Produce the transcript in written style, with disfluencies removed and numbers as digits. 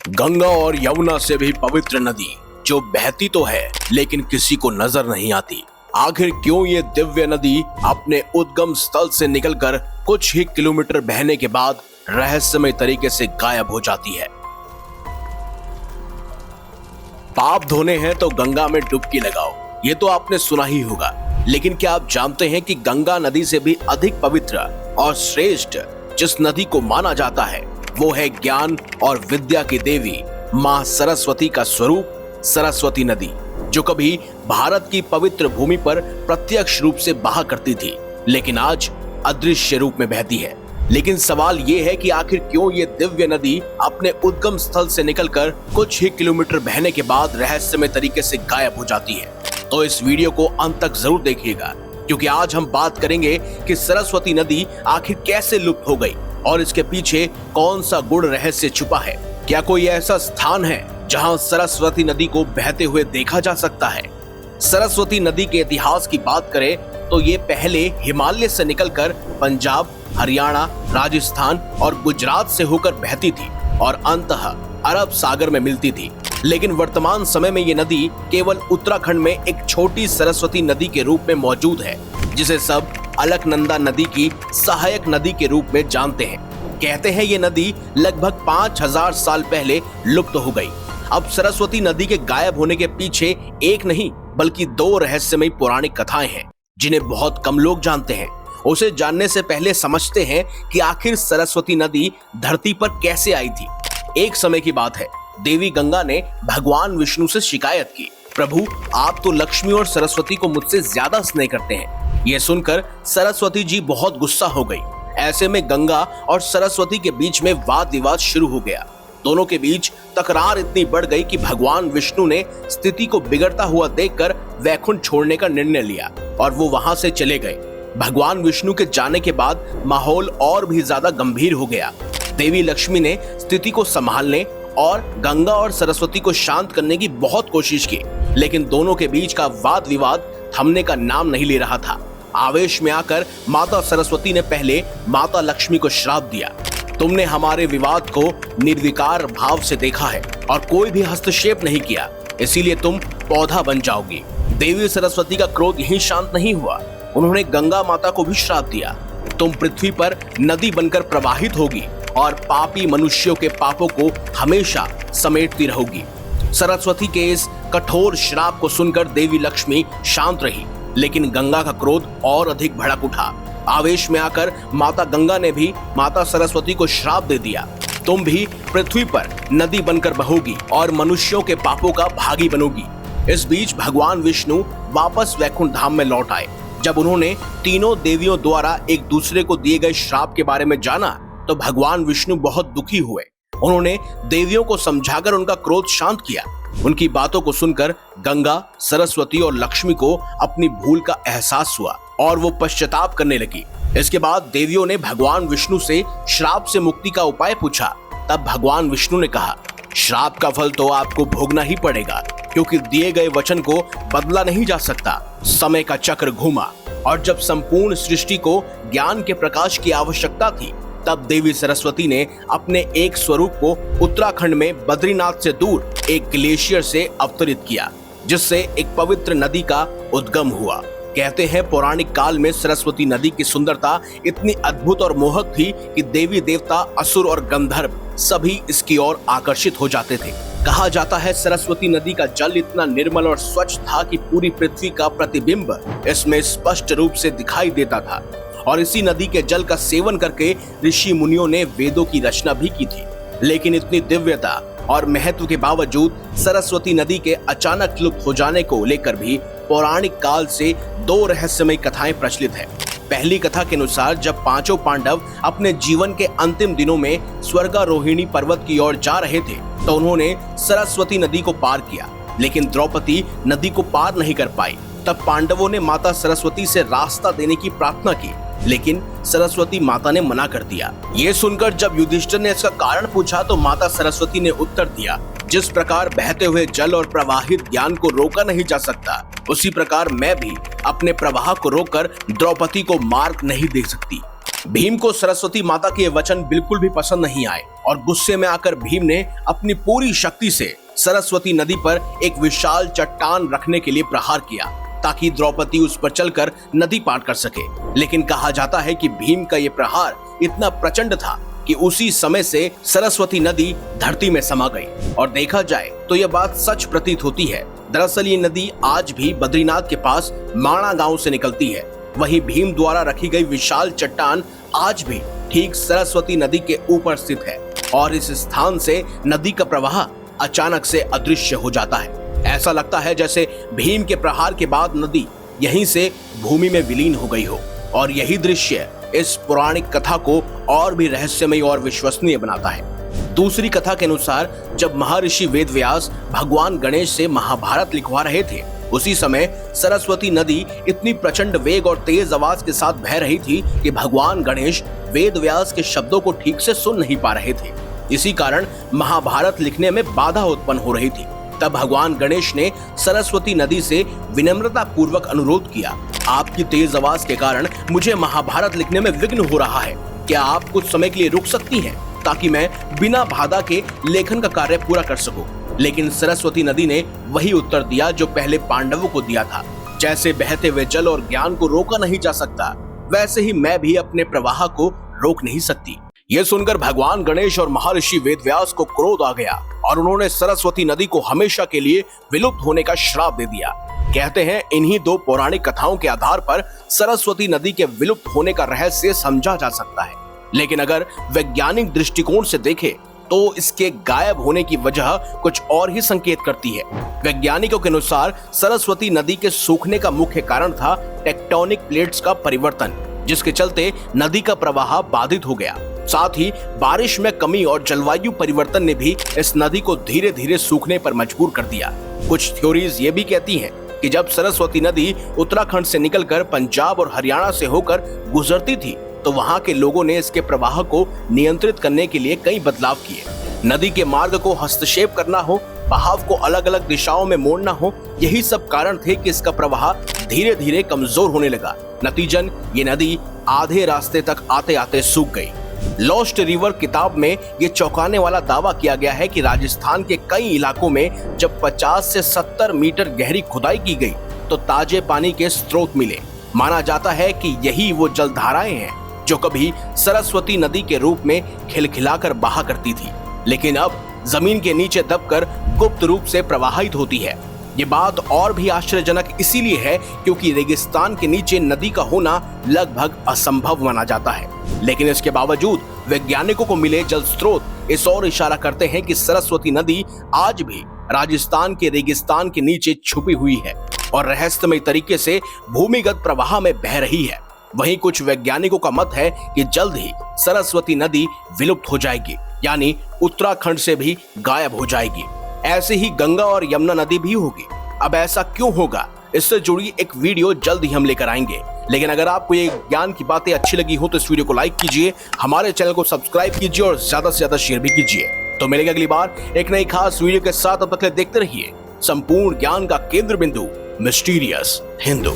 गंगा और यमुना से भी पवित्र नदी जो बहती तो है लेकिन किसी को नजर नहीं आती। आखिर क्यों ये दिव्य नदी अपने उद्गम स्थल से निकलकर कुछ ही किलोमीटर बहने के बाद रहस्यमय तरीके से गायब हो जाती है। पाप धोने हैं तो गंगा में डुबकी लगाओ, ये तो आपने सुना ही होगा। लेकिन क्या आप जानते हैं कि गंगा नदी से भी अधिक पवित्र और श्रेष्ठ जिस नदी को माना जाता है वो है ज्ञान और विद्या की देवी मां सरस्वती का स्वरूप सरस्वती नदी, जो कभी भारत की पवित्र भूमि पर प्रत्यक्ष रूप से बहा करती थी लेकिन आज अदृश्य रूप में बहती है। लेकिन सवाल ये है कि आखिर क्यों ये दिव्य नदी अपने उद्गम स्थल से निकलकर कुछ ही किलोमीटर बहने के बाद रहस्यमय तरीके से गायब हो जाती है। तो इस वीडियो को अंत तक जरूर देखिएगा, क्योंकि आज हम बात करेंगे कि सरस्वती नदी आखिर कैसे लुप्त हो गई और इसके पीछे कौन सा गुड़ रहस्य छुपा है। क्या कोई ऐसा स्थान है जहां सरस्वती नदी को बहते हुए देखा जा सकता है? सरस्वती नदी के इतिहास की बात करें तो ये पहले हिमालय से निकलकर पंजाब, हरियाणा, राजस्थान और गुजरात से होकर बहती थी और अंततः अरब सागर में मिलती थी। लेकिन वर्तमान समय में ये नदी केवल उत्तराखंड में एक छोटी सरस्वती नदी के रूप में मौजूद है, जिसे सब अलकनंदा नदी की सहायक नदी के रूप में जानते हैं। कहते हैं ये नदी लगभग 5000 साल पहले लुप्त हो गई। अब सरस्वती नदी के गायब होने के पीछे एक नहीं बल्कि दो रहस्यमयी पौराणिक कथाएं हैं जिन्हें बहुत कम लोग जानते हैं। उसे जानने से पहले समझते हैं कि आखिर सरस्वती नदी धरती पर कैसे आई थी। एक समय की बात है, देवी गंगा ने भगवान विष्णु से शिकायत की, प्रभु आप तो लक्ष्मी और सरस्वती को मुझसे ज्यादा स्नेह करते हैं। यह सुनकर सरस्वती जी बहुत गुस्सा हो गई। ऐसे में गंगा और सरस्वती के बीच में वाद विवाद शुरू हो गया। दोनों के बीच तकरार इतनी बढ़ गई कि भगवान विष्णु ने स्थिति को बिगड़ता हुआ देखकर वैकुंठ छोड़ने का निर्णय लिया और वो वहां से चले गए। भगवान विष्णु के जाने के बाद माहौल और भी ज्यादा गंभीर हो गया। देवी लक्ष्मी ने स्थिति को संभालने और गंगा और सरस्वती को शांत करने की बहुत कोशिश की, लेकिन दोनों के बीच का वाद विवाद थमने का नाम नहीं ले रहा था। आवेश में आकर माता सरस्वती ने पहले माता लक्ष्मी को श्राप दिया, तुमने हमारे विवाद को निर्विकार भाव से देखा है और कोई भी हस्तक्षेप नहीं किया, इसीलिए तुम पौधा बन जाओगी। देवी सरस्वती का क्रोध यहीं शांत नहीं हुआ, उन्होंने गंगा माता को भी श्राप दिया, तुम पृथ्वी पर नदी बनकर प्रवाहित होगी और पापी मनुष्यों के पापों को हमेशा समेटती रहोगी। सरस्वती के इस कठोर श्राप को सुनकर देवी लक्ष्मी शांत रही, लेकिन गंगा का क्रोध और अधिक भड़क उठा। आवेश में आकर माता गंगा ने भी माता सरस्वती को श्राप दे दिया, तुम भी पृथ्वी पर नदी बनकर बहोगी और मनुष्यों के पापों का भागी बनोगी। इस बीच भगवान विष्णु वापस वैकुंठ धाम में लौट आए। जब उन्होंने तीनों देवियों द्वारा एक दूसरे को दिए गए श्राप के बारे में जाना तो भगवान विष्णु बहुत दुखी हुए। उन्होंने देवियों को समझाकर उनका क्रोध शांत किया। उनकी बातों को सुनकर गंगा, सरस्वती और लक्ष्मी को अपनी भूल का एहसास हुआ और वो पश्चाताप करने लगी। इसके बाद देवियों ने भगवान विष्णु से श्राप से मुक्ति का उपाय पूछा। तब भगवान विष्णु ने कहा, श्राप का फल तो आपको भोगना ही पड़ेगा, क्योंकि दिए गए वचन को बदला नहीं जा सकता। समय का चक्र घूमा और जब संपूर्ण सृष्टि को ज्ञान के प्रकाश की आवश्यकता थी, तब देवी सरस्वती ने अपने एक स्वरूप को उत्तराखंड में बद्रीनाथ से दूर एक ग्लेशियर से अवतरित किया, जिससे एक पवित्र नदी का उद्गम हुआ। कहते हैं पौराणिक काल में सरस्वती नदी की सुंदरता इतनी अद्भुत और मोहक थी कि देवी देवता, असुर और गंधर्व सभी इसकी ओर आकर्षित हो जाते थे। कहा जाता है सरस्वती नदी का जल इतना निर्मल और स्वच्छ था कि पूरी पृथ्वी का प्रतिबिंब इसमें स्पष्ट रूप से दिखाई देता था और इसी नदी के जल का सेवन करके ऋषि मुनियों ने वेदों की रचना भी की थी। लेकिन इतनी दिव्यता और महत्व के बावजूद सरस्वती नदी के अचानक लुप्त हो जाने को लेकर भी पौराणिक काल से दो रहस्यमय कथाएं प्रचलित है। पहली कथा के अनुसार जब पांचों पांडव अपने जीवन के अंतिम दिनों में स्वर्गारोहिणी पर्वत की ओर जा रहे थे तो उन्होंने सरस्वती नदी को पार किया, लेकिन द्रौपदी नदी को पार नहीं कर पाई। तब पांडवों ने माता सरस्वती से रास्ता देने की प्रार्थना की, लेकिन सरस्वती माता ने मना कर दिया। ये सुनकर जब युधिष्ठिर ने इसका कारण पूछा तो माता सरस्वती ने उत्तर दिया, जिस प्रकार बहते हुए जल और प्रवाहित ज्ञान को रोका नहीं जा सकता, उसी प्रकार मैं भी अपने प्रवाह को रोककर द्रौपदी को मार्ग नहीं दे सकती। भीम को सरस्वती माता के वचन बिल्कुल भी पसंद नहीं आए और गुस्से में आकर भीम ने अपनी पूरी शक्ति से सरस्वती नदी पर एक विशाल चट्टान रखने के लिए प्रहार किया ताकि द्रौपदी उस पर चलकर नदी पार कर सके। लेकिन कहा जाता है कि भीम का यह प्रहार इतना प्रचंड था कि उसी समय से सरस्वती नदी धरती में समा गई। और देखा जाए तो यह बात सच प्रतीत होती है। दरअसल ये नदी आज भी बद्रीनाथ के पास माणा गांव से निकलती है। वहीं भीम द्वारा रखी गई विशाल चट्टान आज भी ठीक सरस्वती नदी के ऊपर स्थित है और इस स्थान से नदी का प्रवाह अचानक से अदृश्य हो जाता है। ऐसा लगता है जैसे भीम के प्रहार के बाद नदी यहीं से भूमि में विलीन हो गई हो। और यही दृश्य इस पौराणिक कथा को और भी रहस्यमय और विश्वसनीय बनाता है। दूसरी कथा के अनुसार जब महर्षि वेदव्यास भगवान गणेश से महाभारत लिखवा रहे थे, उसी समय सरस्वती नदी इतनी प्रचंड वेग और तेज आवाज के साथ बह रही थी कि भगवान गणेश वेदव्यास के शब्दों को ठीक से सुन नहीं पा रहे थे। इसी कारण महाभारत लिखने में बाधा उत्पन्न हो रही थी। तब भगवान गणेश ने सरस्वती नदी से विनम्रता पूर्वक अनुरोध किया, आपकी तेज आवाज के कारण मुझे महाभारत लिखने में विघ्न हो रहा है, क्या आप कुछ समय के लिए रुक सकती हैं ताकि मैं बिना बाधा के लेखन का कार्य पूरा कर सकूं। लेकिन सरस्वती नदी ने वही उत्तर दिया जो पहले पांडवों को दिया था, जैसे बहते हुए जल और ज्ञान को रोका नहीं जा सकता, वैसे ही मैं भी अपने प्रवाह को रोक नहीं सकती। यह सुनकर भगवान गणेश और महर्षि वेदव्यास को क्रोध आ गया और उन्होंने सरस्वती नदी को हमेशा के लिए विलुप्त होने का श्राप दे दिया। कहते हैं इन्हीं दो पौराणिक कथाओं के आधार पर सरस्वती नदी के विलुप्त होने का रहस्य समझा जा सकता है। लेकिन अगर वैज्ञानिक दृष्टिकोण से देखें तो इसके गायब होने की वजह कुछ और ही संकेत करती है। वैज्ञानिकों के अनुसार सरस्वती नदी के सूखने का मुख्य कारण था टेक्टोनिक प्लेट्स का परिवर्तन, जिसके चलते नदी का प्रवाह बाधित हो गया। साथ ही बारिश में कमी और जलवायु परिवर्तन ने भी इस नदी को धीरे धीरे सूखने पर मजबूर कर दिया। कुछ थ्योरीज ये भी कहती हैं कि जब सरस्वती नदी उत्तराखंड से निकलकर पंजाब और हरियाणा से होकर गुजरती थी तो वहां के लोगों ने इसके प्रवाह को नियंत्रित करने के लिए कई बदलाव किए। नदी के मार्ग को हस्तक्षेप करना हो, बहाव को अलग अलग दिशाओं में मोड़ना हो, यही सब कारण थे कि इसका प्रवाह धीरे धीरे कमजोर होने लगा। नतीजन ये नदी आधे रास्ते तक आते आते सूख गई। लॉस्ट रिवर किताब में ये चौंकाने वाला दावा किया गया है कि राजस्थान के कई इलाकों में जब 50 से 70 मीटर गहरी खुदाई की गई तो ताजे पानी के स्रोत मिले। माना जाता है कि यही वो जलधाराएं हैं जो कभी सरस्वती नदी के रूप में खिलखिलाकर बहा करती थी, लेकिन अब जमीन के नीचे दबकर गुप्त रूप से प्रवाहित होती है। ये बात और भी आश्चर्यजनक इसीलिए है क्योंकि रेगिस्तान के नीचे नदी का होना लगभग असंभव माना जाता है। लेकिन इसके बावजूद वैज्ञानिकों को मिले जल स्रोत इस ओर इशारा करते हैं कि सरस्वती नदी आज भी राजस्थान के रेगिस्तान के नीचे छुपी हुई है और रहस्यमय तरीके से भूमिगत प्रवाह में बह रही है। वहीं कुछ वैज्ञानिकों का मत है कि जल्द ही सरस्वती नदी विलुप्त हो जाएगी, यानी उत्तराखंड से भी गायब हो जाएगी। ऐसे ही गंगा और यमुना नदी भी होगी। अब ऐसा क्यों होगा, इससे जुड़ी एक वीडियो जल्द ही हम लेकर आएंगे। लेकिन अगर आपको ये ज्ञान की बातें अच्छी लगी हो तो इस वीडियो को लाइक कीजिए, हमारे चैनल को सब्सक्राइब कीजिए और ज्यादा से ज्यादा शेयर भी कीजिए। तो मिलेगा अगली बार एक नई खास वीडियो के साथ। अब तक देखते रहिए संपूर्ण ज्ञान का केंद्र बिंदु मिस्टीरियस हिंदू।